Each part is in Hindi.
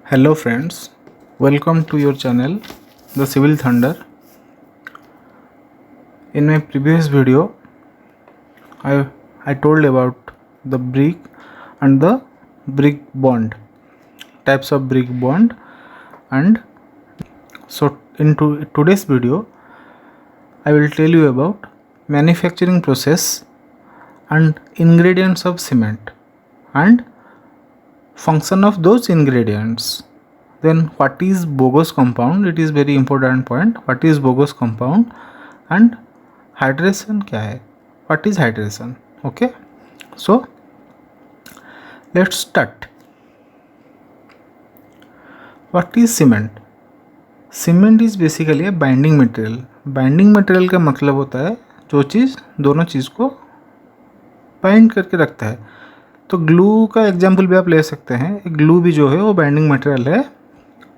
Hello friends, welcome to your channel The Civil Thunder. In my previous video I told about the brick and the brick bond, types of brick bond, and so in today's video I will tell you about manufacturing process and ingredients of cement and function of those ingredients. Then what is bogus compound? It is very important point. What is bogus compound and hydration क्या है? What is hydration? Okay, so let's start. What is cement? Cement is basically a binding material. Binding material का मतलब होता है जो चीज़ दोनों चीज़ को बाइंड करके रखता है. तो ग्लू का एग्जाम्पल भी आप ले सकते हैं. ग्लू भी जो है वो बाइंडिंग मटेरियल है,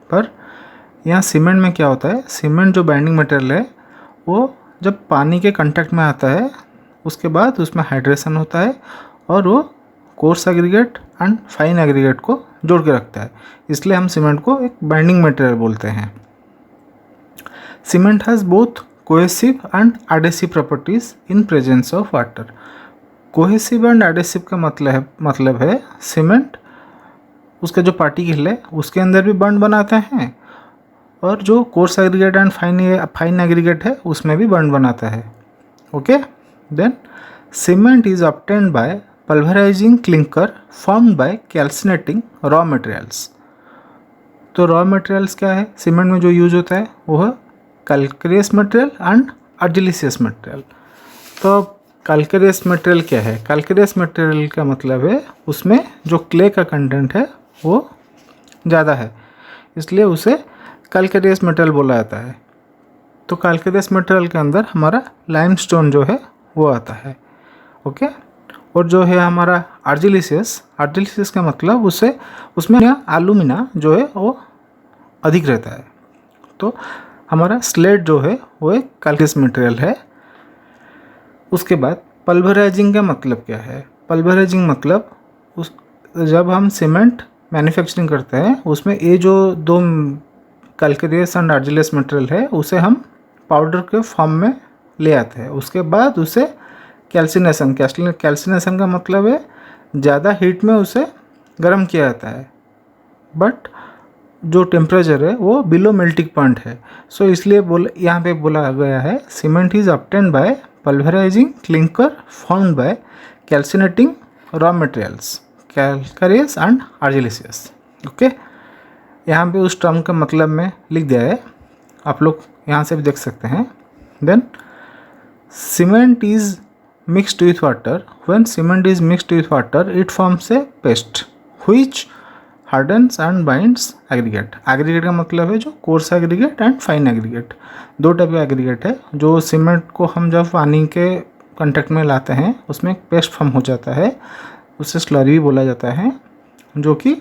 पर यहाँ सीमेंट में क्या होता है, सीमेंट जो बाइंडिंग मटेरियल है वो जब पानी के कांटेक्ट में आता है उसके बाद उसमें हाइड्रेशन होता है और वो course aggregate and fine aggregate को जोड़ के रखता है. इसलिए हम सीमेंट को एक बाइंडिंग मटेरियल बोलते हैं. Cement has both cohesive and adhesive properties in presence of water. Cohesive and adhesive का मतलब है सीमेंट उसका जो पार्टिकल है उसके अंदर भी बॉन्ड बनाते हैं और जो coarse aggregate and fine aggregate है उसमें भी बॉन्ड बनाता है. Okay, then cement is obtained by pulverising clinker formed by calcinating raw materials. तो रॉ मटेरियल्स क्या है सीमेंट में जो यूज होता है वो है कैल्केरियस मटेरियल एंड आर्जिलिसियस मटेरियल. तो कैल्केरियस मटेरियल क्या है? कैल्केरियस मटेरियल का मतलब है उसमें जो क्ले का कंटेंट है वो ज़्यादा है, इसलिए उसे कैल्केरियस मटेरियल बोला जाता है. तो कैल्केरियस मटेरियल के अंदर हमारा लाइमस्टोन जो है वो आता है. ओके, और जो है हमारा आर्जिलिसियस का मतलब उसमें एल्यूमिना जो है वो अधिक रहता है. तो हमारा स्लेट जो है वो एक कैल्केरियस मटेरियल है. उसके बाद पल्वराइजिंग का मतलब क्या है? पल्वराइजिंग मतलब जब हम सीमेंट मैन्युफैक्चरिंग करते हैं उसमें ये जो दो कैल्केरियस एंड आर्जिलियस मटेरियल है उसे हम पाउडर के फॉर्म में ले आते हैं. उसके बाद उसे कैल्सिनेशन का मतलब है ज़्यादा हीट में उसे गर्म किया जाता है, बट जो टेम्परेचर है वो बिलो मेल्टिंग पॉइंट है. सो इसलिए यहाँ पे बोला गया है cement is obtained by pulverising clinker formed by calcinating raw materials calcareous and argillaceous. Okay, यहाँ पे उस टर्म का मतलब में लिख दिया है, आप लोग यहाँ से भी देख सकते हैं. Then cement is mixed with water. When cement is mixed with water it forms a paste which hardens and binds aggregate. Aggregate का मतलब है जो coarse aggregate and fine aggregate. दो टाइप का एग्रीगेट है. जो सीमेंट को हम जब पानी के कांटेक्ट में लाते हैं उसमें एक पेस्ट फॉर्म हो जाता है, उसे स्लरी भी बोला जाता है, जो कि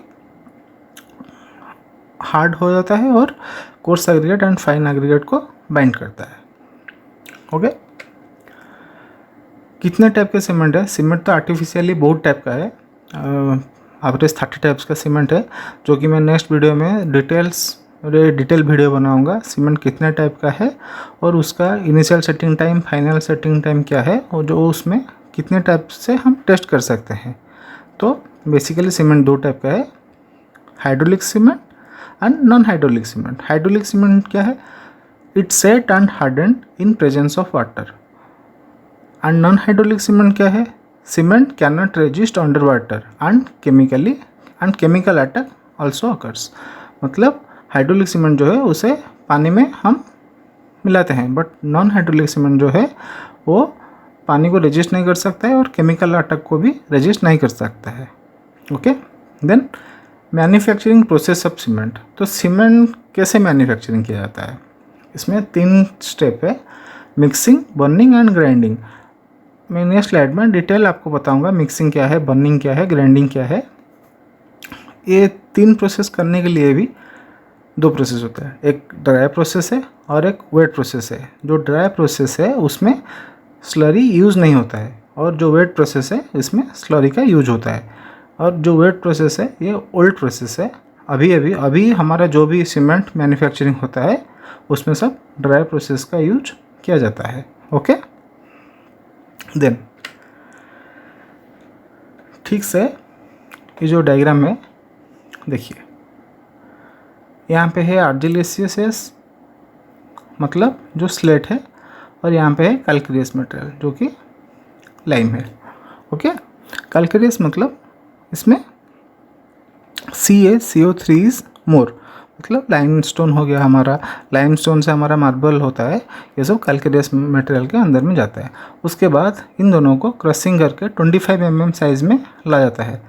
हार्ड हो जाता है और course aggregate and fine aggregate को बाइंड करता है. ओके, कितने टाइप के सीमेंट है? सीमेंट तो आर्टिफिशियली बहुत टाइप का है. एवरेज 30 टाइप्स का सीमेंट है, जो कि मैं नेक्स्ट वीडियो में डिटेल वीडियो बनाऊंगा. सीमेंट कितने टाइप का है और उसका initial setting time, final setting time क्या है और जो उसमें कितने टाइप से हम टेस्ट कर सकते हैं. तो बेसिकली सीमेंट दो टाइप का है, hydraulic cement and non hydraulic cement. Hydraulic cement क्या है? It set and harden in presence of water. And non hydraulic cement क्या है? Cement can not resist under water and chemical attack also occurs. मतलब हाइड्रोलिक सीमेंट जो है उसे पानी में हम मिलाते हैं, बट नॉन हाइड्रोलिक सीमेंट जो है वो पानी को रेजिस्ट नहीं कर सकता है और केमिकल अटैक को भी रेजिस्ट नहीं कर सकता है. Okay, then manufacturing process of cement. तो सीमेंट कैसे मैन्युफैक्चरिंग किया जाता है? इसमें 3 स्टेप है, मिक्सिंग, बर्निंग एंड ग्राइंडिंग. मैं नेक्स्ट स्लाइड में डिटेल आपको बताऊंगा मिक्सिंग क्या है, बर्निंग क्या है, ग्राइंडिंग क्या है. ये 3 प्रोसेस करने के लिए भी 2 प्रोसेस होता है. एक ड्राई प्रोसेस है और एक वेट प्रोसेस है. जो ड्राई प्रोसेस है उसमें स्लरी यूज़ नहीं होता है और जो वेट प्रोसेस है इसमें स्लरी का यूज होता है. और जो वेट प्रोसेस है ये ओल्ड प्रोसेस है अभी हमारा जो भी सीमेंट मैन्युफैक्चरिंग होता है उसमें सब ड्राई प्रोसेस का यूज किया जाता है। ओके, देन ठीक से ये जो डायग्राम है देखिए, यहाँ पे है आर्जिलेसियस मतलब जो स्लेट है, और यहाँ पे है कैल्केरियस मटेरियल जो कि लाइम है। ओके, कैल्केरियस मतलब इसमें CO3 इज मोर, मतलब लाइमस्टोन हो गया हमारा, लाइमस्टोन से हमारा मार्बल होता है, ये सब कैल्केरियस मटेरियल के अंदर में जाता है। उसके बाद इन दोनों को क्रशिंग करके 25 mm साइज़ में ला जाता है।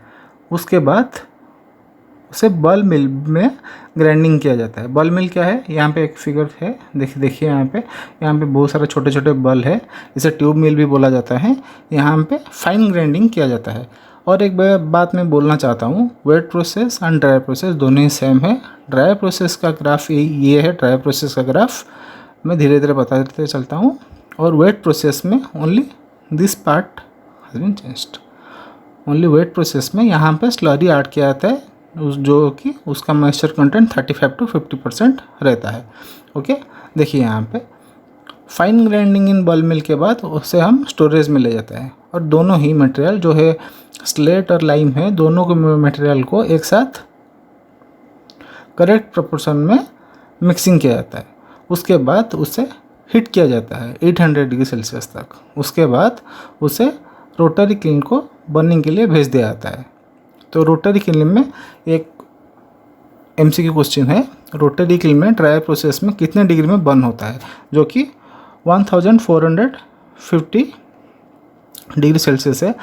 उसके बाद उसे बल मिल में ग्राइंडिंग किया जाता है। बल मिल क्या है, यहाँ पे एक फिगर है, देखिए यहाँ पे बहुत सारे छोटे छोटे बल है, इसे ट्यूब मिल भी बोला जाता है। यहाँ पे फाइन ग्राइंडिंग किया जाता है। और एक बात मैं बोलना चाहता हूँ, wet process and dry process दोनों ही सेम है। ड्राई प्रोसेस का ग्राफ ये है, ड्राई प्रोसेस का ग्राफ मैं धीरे धीरे बताते चलता हूँ। और वेट प्रोसेस में only this part has been changed. Only wet process में यहाँ पे स्लरी ऐड किया जाता है, जो कि उसका मॉइस्चर कंटेंट 35 to 50% रहता है। ओके, देखिए यहाँ पे फाइन ग्राइंडिंग इन बल मिल के बाद उसे हम स्टोरेज में ले जाते हैं, और दोनों ही मटेरियल जो है स्लेट और लाइम है, दोनों के मटेरियल को एक साथ करेक्ट प्रोपोर्शन में मिक्सिंग किया जाता है। उसके बाद उसे हीट किया जाता है 800 डिग्री सेल्सियस तक। उसके बाद उसे रोटरी किल्न को बर्निंग के लिए भेज दिया जाता है। तो रोटरी किल्न में एक MCQ क्वेश्चन है, रोटरी किल्न में ड्राई प्रोसेस में कितने डिग्री में बर्न होता है, जो कि 1450 डिग्री सेल्सियस है।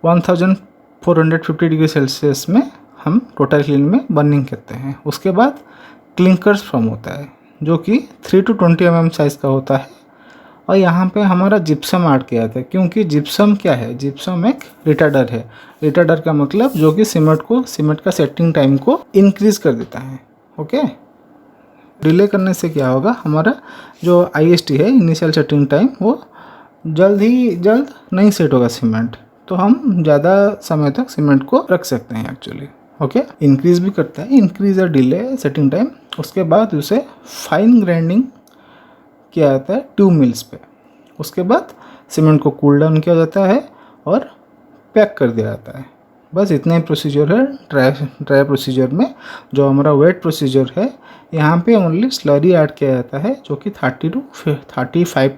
1450 डिग्री सेल्सियस में हम रोटरी किल्न में बर्निंग करते हैं। उसके बाद क्लिंकर्स फॉर्म होता है, जो कि 3 to 20 mm साइज़ का होता है। और यहाँ पे हमारा जिप्सम ऐड किया जाता है, क्योंकि जिप्सम क्या है, जिप्सम एक रिटार्डर है। रिटार्डर का मतलब जो कि सीमेंट का सेटिंग टाइम को इंक्रीज कर देता है। ओके, डिले करने से क्या होगा, हमारा जो IST है, इनिशियल सेटिंग टाइम, वो जल्द नहीं सेट होगा सीमेंट, तो हम ज़्यादा समय तक सीमेंट को रख सकते हैं एक्चुअली। ओके, इंक्रीज भी करता है, इंक्रीज और डिले सेटिंग टाइम। उसके बाद उसे फाइन ग्राइंडिंग किया जाता है ट्यूब मिल्स पे। उसके बाद सीमेंट को कूल डाउन किया जाता है और पैक कर दिया जाता है। बस इतना ही प्रोसीजर है ड्राई प्रोसीजर में। जो हमारा वेट प्रोसीजर है, यहाँ पे ओनली स्लरी ऐड किया जाता है, जो कि 35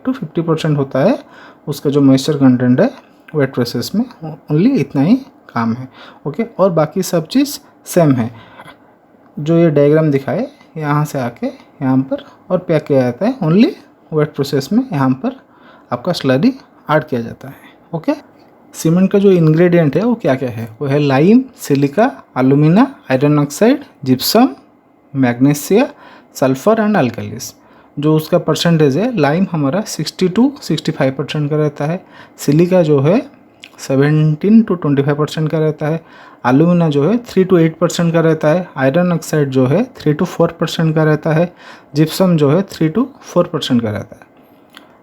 to 50% होता है। उसका जो मॉइस्चर कंटेंट है वेट प्रोसेस में, ओनली इतना ही काम है। ओके, और बाकी सब चीज़ सेम है। जो ये डायग्राम दिखाए, यहाँ से आके यहाँ पर और पैक किया जाता है। ओनली वेट प्रोसेस में यहाँ पर आपका स्लरी ऐड किया जाता है। ओके, सीमेंट का जो इंग्रेडिएंट है वो क्या क्या है, वो है lime, silica, alumina, iron oxide, gypsum, magnesia, sulphur and alkalis. जो उसका परसेंटेज है, लाइम हमारा 60 to 65% का रहता है, सिलिका जो है 17 to 25% का रहता है, एल्यूमिना जो है 3 to 8% का रहता है, आयरन ऑक्साइड जो है 3 to 4% का रहता है, जिप्सम जो है 3 to 4% का रहता है।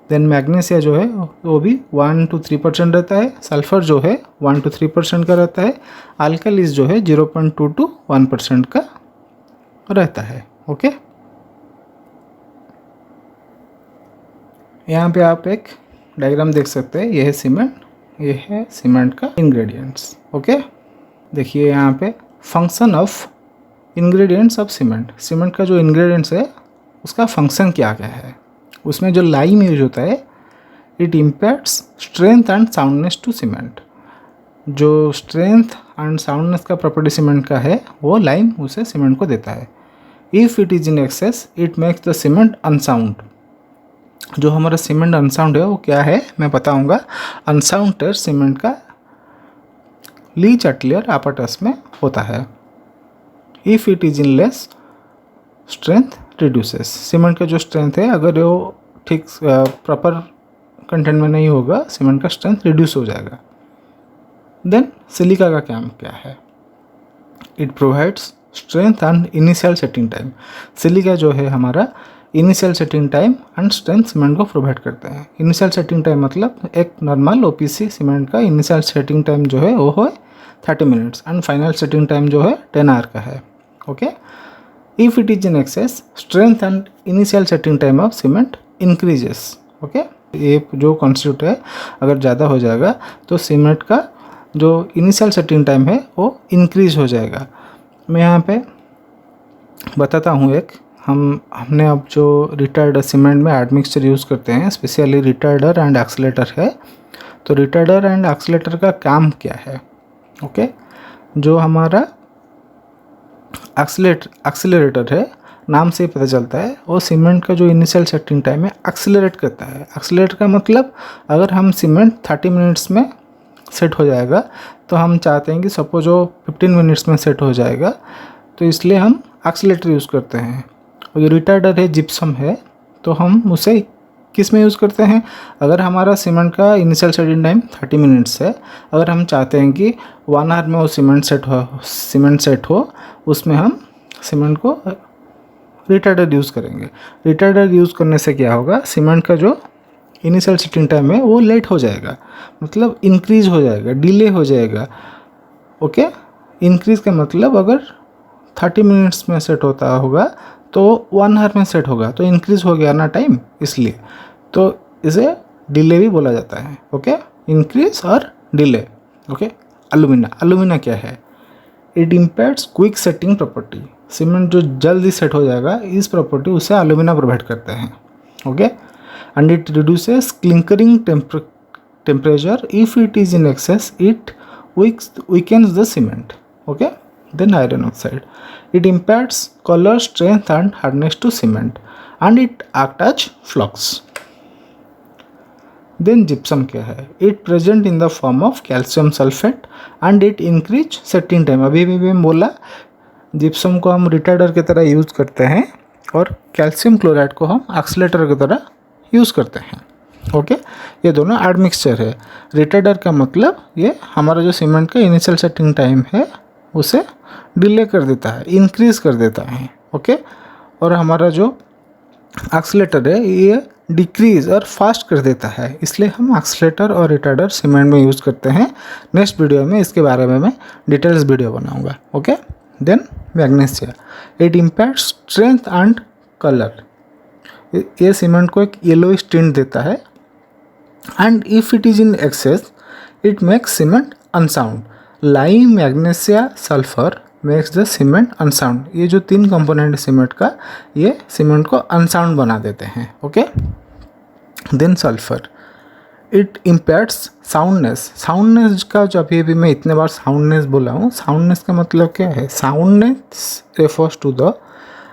देन मैग्नीशिया जो है वो भी 1 to 3% रहता है, सल्फर जो है 1 to 3% का रहता है, अल्कालीस जो है 0.2 to 1% का रहता है। ओके, यहाँ पे आप एक डायग्राम देख सकते हैं, ये है सीमेंट, ये है सीमेंट का इंग्रेडिएंट्स। ओके, देखिए यहाँ पे function of ingredients of cement. Cement का जो इंग्रेडिएंट्स है उसका फंक्शन क्या क्या है। उसमें जो लाइम यूज होता है, it imparts strength and soundness to cement. जो स्ट्रेंथ एंड साउंडनेस का प्रॉपर्टी सीमेंट का है, वो लाइम उसे सीमेंट को देता है। If it is in excess it makes the cement unsound. जो हमारा सीमेंट अनसाउंड है वो क्या है मैं बताऊंगा। अनसाउंड टेस्ट सीमेंट का लीच अटलियर apparatus में होता है। If it is in less strength reduces. Cement का जो स्ट्रेंथ है, अगर वो ठीक प्रॉपर कंटेंट में नहीं होगा, सीमेंट का स्ट्रेंथ रिड्यूस हो जाएगा। देन सिलिका का काम क्या है, it provides strength and initial setting time. Silica जो है हमारा initial setting time and strength cement को प्रोवाइड करते हैं। इनिशियल सेटिंग टाइम मतलब एक नॉर्मल OPC सीमेंट का इनिशियल सेटिंग टाइम जो है वो है 30 minutes and final setting time जो है 10 आवर का है। Okay. If it is in excess, strength and initial setting time of cement increases. Okay. ये जो कॉन्स्टिट्यूट है अगर ज़्यादा हो जाएगा तो सीमेंट का जो इनिशियल सेटिंग टाइम है वो इंक्रीज हो जाएगा. मैं यहाँ पे बताता हूँ एक. हमने अब जो रिटार्डर सीमेंट में एडमिक्सचर यूज़ करते हैं, स्पेशली रिटार्डर एंड एक्सीलेटर है. तो रिटार्डर एंड एक्सीलेटर का काम क्या है? ओके. जो हमारा एक्सीलरेटर है, नाम से ही पता चलता है, वो सीमेंट का जो इनिशियल सेटिंग टाइम है एक्सीलरेट करता है. एक्सीलरेट का मतलब अगर हम सीमेंट 30 मिनट्स में सेट हो जाएगा तो हम चाहते हैं कि सपोज वो 15 मिनट्स में सेट हो जाएगा, तो इसलिए हम एक्सीलरेटर यूज़ करते हैं. और जो रिटार्डर है, जिप्सम है, तो हम उसे किस में यूज़ करते हैं? अगर हमारा सीमेंट का इनिशियल सेटिंग टाइम 30 मिनट्स है, अगर हम चाहते हैं कि 1 आवर में वो सीमेंट सेट हो, उसमें हम सीमेंट को रिटार्डर यूज़ करेंगे. रिटार्डर यूज़ करने से क्या होगा? सीमेंट का जो इनिशियल सेटिंग टाइम है वो लेट हो जाएगा, मतलब इंक्रीज हो जाएगा, डिले हो जाएगा. ओके. इंक्रीज का मतलब अगर 30 मिनट्स में सेट होता होगा तो 1 आवर में सेट होगा, तो इंक्रीज हो गया ना टाइम, इसलिए. तो इसे डिले भी बोला जाता है. ओके. इंक्रीज और डिले. ओके. अलुमिना क्या है? It impairs quick setting property. Cement जो जल्दी सेट हो जाएगा, इस प्रॉपर्टी उसे अलुमिना प्रोवाइड करते हैं. Okay. And it reduces clinkering temperature. If it is in excess it weakens the cement. Okay. Then iron oxide. It imparts color, strength and hardness to cement and it acts as flux. Then gypsum क्या है? It present in the form of calcium sulfate and it increase setting time. अभी भी मैं बोला जिप्सम को हम रिटार्डर की तरह यूज़ करते हैं और कैल्शियम क्लोराइड को हम एक्सीलरेटर की तरह यूज़ करते हैं. ओके. ये दोनों एडमिक्सचर है. रिटार्डर का मतलब ये हमारा जो सीमेंट का इनिशियल सेटिंग टाइम है उसे डिले कर देता है, इंक्रीज़ कर देता है. ओके. और हमारा जो एक्सीलरेटर है ये डिक्रीज़ और फास्ट कर देता है, इसलिए हम एक्सीलरेटर और रिटार्डर सीमेंट में यूज़ करते हैं. नेक्स्ट वीडियो में इसके बारे में मैं डिटेल्स वीडियो बनाऊंगा. Okay. Then magnesia. It imparts strength and colour. ये सीमेंट को एक येलोइश टिंट देता है. And if it is in excess it makes cement unsound. Lime, magnesia, sulphur makes the cement unsound. ये जो 3 कंपोनेंट सीमेंट का, ये सीमेंट को अनसाउंड बना देते हैं. Okay. Then sulphur. It imparts soundness. Soundness का जो अभी मैं इतने बार साउंडनेस बोला हूँ, साउंडनेस का मतलब क्या है? Soundness refers to the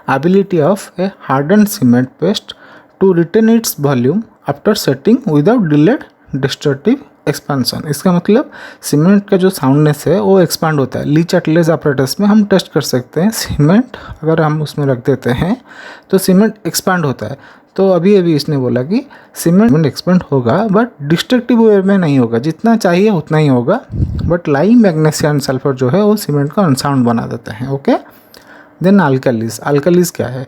ability of a hardened cement paste to retain its volume after setting without delayed destructive expansion. इसका मतलब सीमेंट का जो साउंडनेस है वो एक्सपांड होता है. लीच एटलेस अपरेटस में हम टेस्ट कर सकते हैं. सीमेंट अगर हम उसमें रख देते हैं तो सीमेंट एक्सपांड होता है. तो अभी इसने बोला कि सीमेंट एक्सपेंड होगा बट डिस्ट्रक्टिव वे में नहीं होगा, जितना चाहिए उतना ही होगा. But lime, magnesia and sulphur जो है वो सीमेंट को अनसाउंड बना देते हैं. ओके. देन अल्कालीज. अल्कालीज क्या है?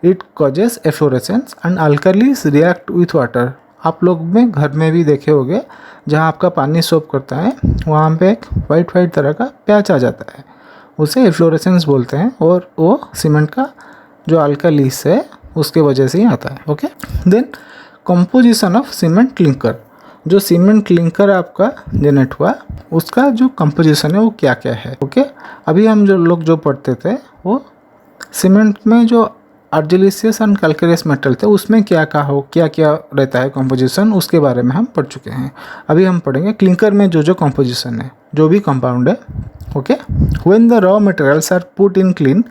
It causes efflorescence and alkalis react with water. आप लोग में घर में भी देखे होंगे, जहाँ आपका पानी सोप करता है वहाँ पे एक वाइट तरह का पैच आ जाता है, उसे एफ्लोरेसेंस बोलते हैं. और वो सीमेंट का जो अल्कालीज है उसके वजह से ही आता है. Okay. Then composition of cement clinker. जो सीमेंट क्लिंकर आपका जनरेट हुआ उसका जो कंपोजिशन है वो क्या क्या है? ओके. अभी हम जो पढ़ते थे वो सीमेंट में जो आर्जिलेसियस एंड कैल्केरियस मेटल थे उसमें क्या क्या रहता है कंपोजिशन, उसके बारे में हम पढ़ चुके हैं. अभी हम पढ़ेंगे क्लिंकर में जो कंपोजिशन है, जो भी कंपाउंड है. Okay. When the raw materials are put in kiln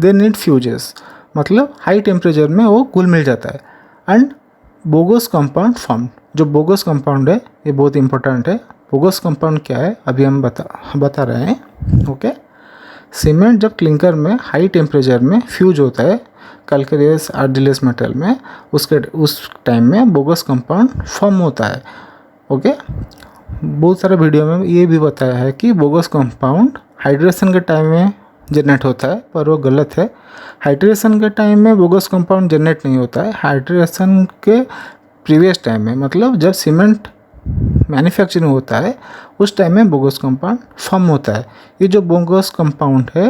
they need fuses. मतलब हाई टेम्परेचर में वो घुल मिल जाता है. And bogus compound form. जो बोगस कंपाउंड है ये बहुत इंपॉर्टेंट है. बोगस कंपाउंड क्या है अभी हम बता रहे हैं. ओके. सीमेंट जब क्लिंकर में हाई टेम्परेचर में फ्यूज होता है कैल्केरियस आर्जिलेस मेटल में, उस टाइम में बोगस कंपाउंड फॉर्म होता है. ओके. बहुत सारे वीडियो में ये भी बताया है कि बोगस कंपाउंड हाइड्रेशन के टाइम में जनरेट होता है, पर वो गलत है. हाइड्रेशन के टाइम में बोगस कंपाउंड जनरेट नहीं होता है. हाइड्रेशन के प्रीवियस टाइम में, मतलब जब सीमेंट मैन्युफैक्चरिंग होता है उस टाइम में बोगस कंपाउंड फॉर्म होता है. ये जो बोगस कंपाउंड है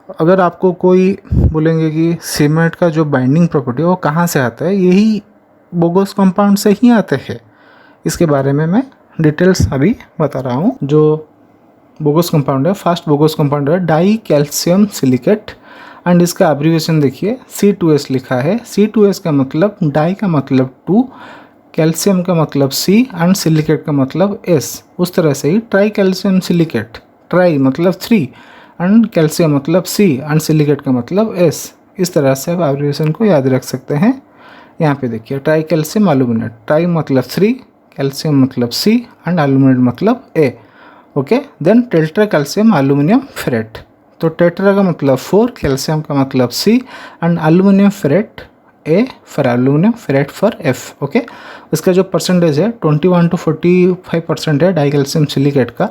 अगर आपको कोई बोलेंगे कि सीमेंट का जो बाइंडिंग प्रॉपर्टी है वो कहाँ से आता है, यही बोगस कंपाउंड से ही आते हैं। इसके बारे में मैं डिटेल्स अभी बता रहा हूँ। जो बोगस कंपाउंड है, फर्स्ट बोगस कंपाउंड है डाई कैल्शियम सिलिकेट, एंड इसका एब्रीविएशन देखिए C2S लिखा है। C2S का मतलब, डाई का मतलब 2, कैल्शियम का मतलब C एंड सिलिकेट का मतलब S। उस तरह से ही ट्राई कैल्शियम सिलिकेट, ट्राई मतलब 3 एंड कैल्शियम मतलब C एंड सिलिकेट का मतलब S। इस तरह से आप एब्रीविएशन को याद रख सकते हैं। यहाँ पे देखिए ट्राई कैल्शियम एल्यूमिनेट, ट्राई मतलब 3, कैल्शियम मतलब C एंड एल्यूमिनेट मतलब A। Okay, then tetra calcium aluminium ferrite, तो टेट्रा का मतलब 4, कैल्शियम का मतलब C and aluminium ferrite A for aluminium, ferrite for F। ओके, इसका जो परसेंटेज है 21 to 45% है डाई कैल्शियम सिलिकेट का,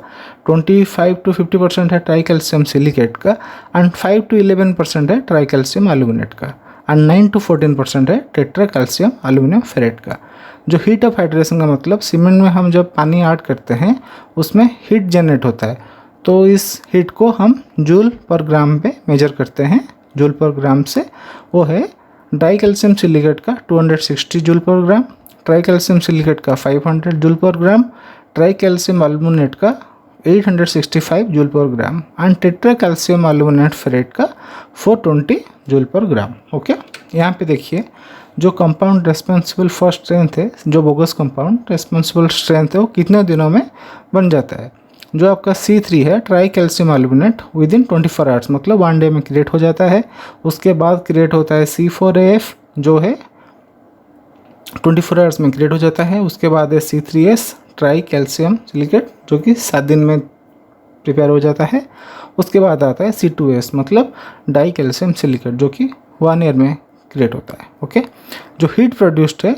25 to 50% है ट्राई कैल्शियम सिलिकेट का, एंड 5 to 11% है ट्राई कैल्शियम एल्यूमिनेट का, एंड 9 to 14% है टेट्रा कैल्शियम एल्यूमिनियम फेरेट का। जो हीट ऑफ हाइड्रेशन का मतलब, सीमेंट में हम जब पानी ऐड करते हैं उसमें हीट जनरेट होता है, तो इस हीट को हम जूल पर ग्राम पे मेजर करते हैं, जूल पर ग्राम से। वो है डाई कैल्शियम सिलिकेट का 260 जूल पर ग्राम, ट्राई कैल्शियम सिलिकेट का 500 जूल पर ग्राम, ट्राई कैल्शियम एल्यूमिनेट का 865 joule per gram, and tetra calcium aluminate ferrite का 420 जूल पर ग्राम। ओके, यहाँ पे देखिए जो कंपाउंड रेस्पॉन्सिबल फॉर स्ट्रेंथ है, जो बोगस कंपाउंड रेस्पॉन्सिबल स्ट्रेंथ है, वो कितने दिनों में बन जाता है। जो आपका C3 है try calcium aluminate, with in 24 hours मतलब 1 डे में क्रिएट हो जाता है। उसके बाद क्रिएट होता है C4AF, जो है 24 आवर्स में क्रिएट हो जाता है। उसके बाद है C3S ट्राई कैल्शियम सिलिकेट, जो कि 7 दिन में प्रिपेयर हो जाता है। उसके बाद आता है C2S मतलब डाई कैल्शियम सिलिकेट, जो कि 1 ईयर में क्रिएट होता है। ओके, जो हीट प्रोड्यूस्ड है,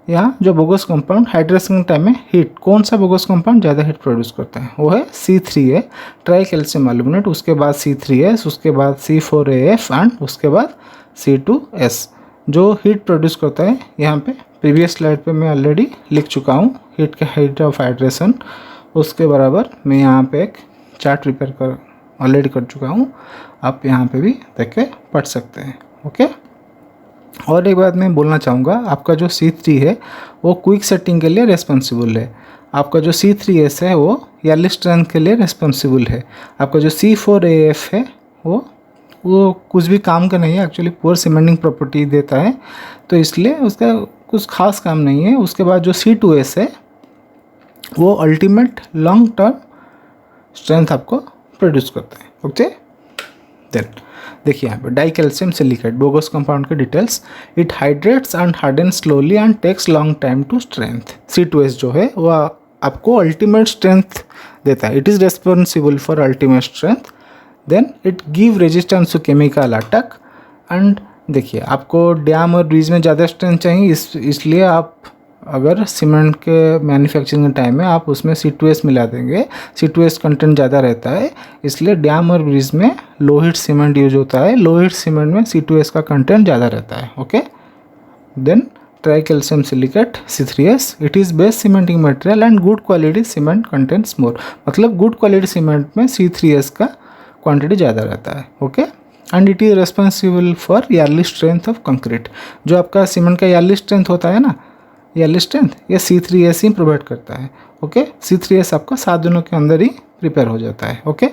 यहाँ जो बोगस कंपाउंड हाइड्रेशन के टाइम में हीट, कौन सा बोगस कंपाउंड ज़्यादा हीट प्रोड्यूस करता है, वो है C3A ट्राई कैल्शियम एल्यूमिनेट, उसके बाद C3S, उसके बाद C4AF एंड उसके बाद C2S। जो हीट प्रोड्यूस करता है, यहाँ पे प्रीवियस स्लाइड पे मैं ऑलरेडी लिख चुका हूँ हीट का हीट ऑफ हाइड्रेशन, उसके बराबर मैं यहाँ पे एक चार्ट प्रिपेयर कर ऑलरेडी कर चुका हूँ, आप यहाँ पे भी देख के पढ़ सकते हैं। ओके, और एक बात मैं बोलना चाहूँगा, आपका जो C3 है वो क्विक सेटिंग के लिए रिस्पॉन्सिबल है, आपका जो C3S है वो यार्ली स्ट्रेंथ के लिए रिस्पॉन्सिबल है, आपका जो C4AF है वो कुछ भी काम का नहीं है, एक्चुअली पुअर सीमेंटिंग प्रॉपर्टी देता है, तो इसलिए उसका कुछ खास काम नहीं है। उसके बाद जो C2S है वो अल्टीमेट लॉन्ग टर्म स्ट्रेंथ आपको प्रोड्यूस करता है। ओके, देन देखिए यहाँ पे di calcium silicate bogus compound के details, it hydrates and harden slowly and takes long time to strength. C2S जो है वो आपको अल्टीमेट स्ट्रेंथ देता है, it is responsible for ultimate strength, then it give resistance to chemical attack. And देखिए आपको डैम और ब्रिज में ज़्यादा स्ट्रेंथ चाहिए, इसलिए आप अगर सीमेंट के मैन्युफैक्चरिंग के टाइम में आप उसमें C2S मिला देंगे, C2S कंटेंट ज़्यादा रहता है, इसलिए डैम और ब्रिज में लो हीट सीमेंट यूज होता है, लो हीट सीमेंट में C2S का कंटेंट ज़्यादा रहता है। Okay, then tri calcium silicate C3S, it is best cementing material and good quality cement contents more, मतलब गुड क्वालिटी सीमेंट में C3S का क्वांटिटी ज़्यादा रहता है। Okay, and it is responsible for early strength of concrete, जो आपका सीमेंट का यार्ली स्ट्रेंथ होता है ना, यार्ली स्ट्रेंथ ये C3S ही प्रोवाइड करता है। ओके, C3S आपका 7 दिनों के अंदर ही प्रिपेयर हो जाता है। Okay,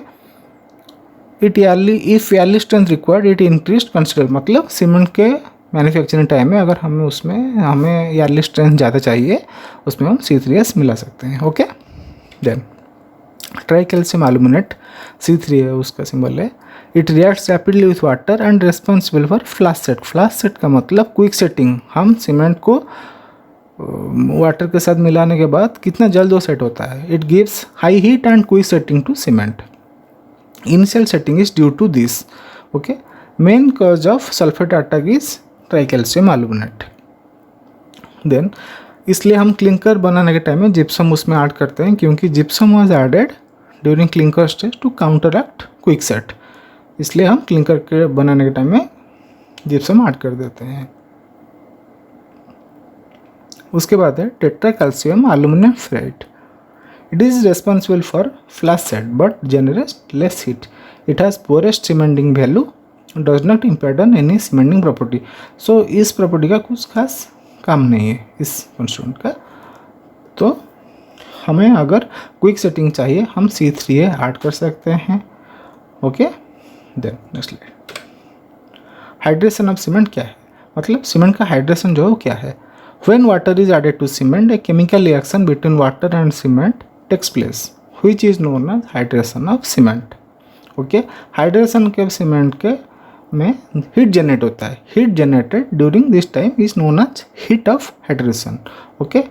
it early if early strength required it increase consider, मतलब सीमेंट के मैन्युफैक्चरिंग टाइम में अगर हमें यार्ली स्ट्रेंथ ज़्यादा चाहिए, उसमें हम C3S मिला सकते हैं। Okay, then tri calcium aluminate C3 है, उसका सिंबल है, it reacts rapidly with water and responsible for flash set. Flash set का मतलब क्विक सेटिंग, हम सीमेंट को वाटर के साथ मिलाने के बाद कितना जल्द वो सेट होता है। It gives high heat and quick setting to cement, initial setting is due to this. Okay, main cause of sulphate attack is tri calcium aluminate. Then इसलिए हम क्लिंकर बनाने के टाइम में जिप्सम उसमें ऐड करते हैं, क्योंकि gypsum was added during clinker stage to counteract quick set, इसलिए हम क्लिंकर के बनाने के टाइम में जिप्सम ऐड कर देते हैं। उसके बाद है tetra calcium aluminium ferrite, It is responsible for flash set but generates less heat. It has poorest cementing value, does not impact on any cementing property. So इस प्रॉपर्टी का कुछ खास काम नहीं है इस कंस्ट्रूमेंट का। तो हमें अगर क्विक सेटिंग चाहिए हम C3A ऐड कर सकते हैं। Okay, then next slide. Hydration of cement क्या है, मतलब सीमेंट का हाइड्रेशन जो है वो क्या है। When water is added to cement, a chemical reaction between water and cement takes place which is known as hydration of cement. Okay, hydration के सीमेंट के में हीट जनरेट होता है। Heat generated during this time is known as heat of hydration. Okay,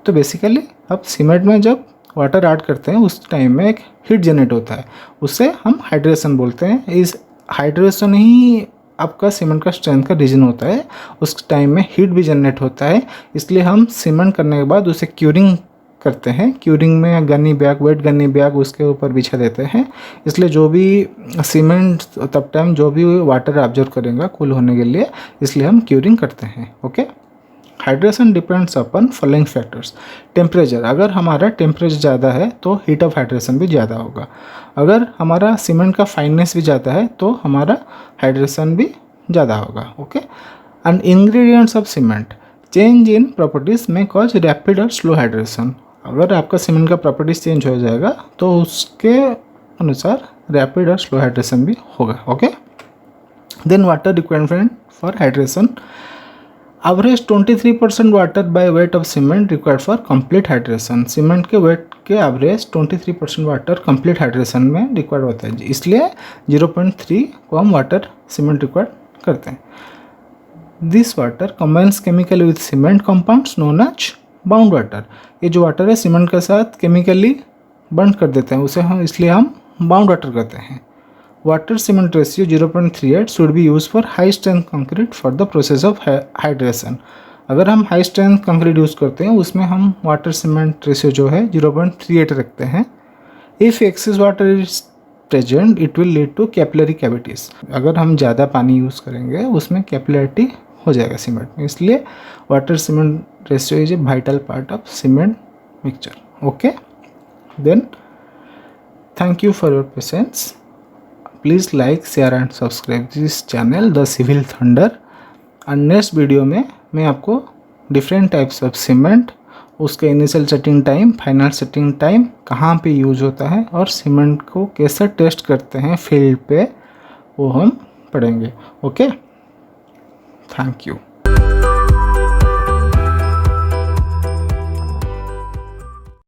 तो बेसिकली अब सीमेंट में जब वाटर ऐड करते हैं उस टाइम में एक हीट जनरेट होता है, उससे हम हाइड्रेशन बोलते हैं। इस हाइड्रेशन ही आपका सीमेंट का स्ट्रेंथ का रीजन होता है। उस टाइम में हीट भी जनरेट होता है, इसलिए हम सीमेंट करने के बाद उसे क्यूरिंग करते हैं। क्यूरिंग में गन्नी बैग, वेट गन्नी बैग उसके ऊपर बिछा देते हैं, इसलिए जो भी सीमेंट तब टाइम जो भी वाटर ऑब्जर्व करेगा कूल होने के लिए, इसलिए हम क्यूरिंग करते हैं। ओके, हाइड्रेशन डिपेंड्स अपन फॉलोइंग फैक्टर्स। टेम्परेचर, अगर हमारा टेम्परेचर ज़्यादा है तो हीट ऑफ हाइड्रेशन भी ज़्यादा होगा। अगर हमारा सीमेंट का फाइननेस भी ज़्यादा है तो हमारा हाइड्रेशन भी ज़्यादा होगा। Okay, and ingredients of cement, change in properties में कॉज रैपिड और स्लो हाइड्रेशन। अगर आपका सीमेंट का प्रॉपर्टीज चेंज हो जाएगा तो उसके अनुसार रैपिड और स्लो हाइड्रेशन भी होगा। Okay, then water requirement for hydration, average 23% water by weight of cement required for complete hydration. Cement के वेट के एवरेज 23% वाटर कंप्लीट हाइड्रेशन में रिक्वायर्ड होता है, इसलिए 0.3 को हम वाटर सीमेंट रिक्वायर्ड करते हैं। This water combines chemically with cement compounds known as bound water. ये जो वाटर है सीमेंट के साथ केमिकली बंड कर देते हैं, उसे हम इसलिए हम बाउंड वाटर कहते हैं। Water cement ratio 0.38 should be use for high strength concrete for the process of hydration. अगर हम हाई स्ट्रेंथ कंक्रीट यूज़ करते हैं उसमें हम वाटर सीमेंट रेशियो जो है 0.38 रखते हैं। If excess water is present it will lead to capillary cavities. अगर हम ज़्यादा पानी यूज़ करेंगे उसमें कैपिलरिटी हो जाएगा सीमेंट में, इसलिए water cement ratio is a vital part of cement mixture. Okay, then thank you for your patience. Please like, share and subscribe this channel the civil thunder. And next video में मैं आपको डिफरेंट टाइप्स ऑफ सीमेंट, उसके initial setting time, final setting time, कहाँ पे यूज होता है और सीमेंट को कैसे टेस्ट करते हैं फील्ड पे, वो हम पढ़ेंगे। Okay, thank you.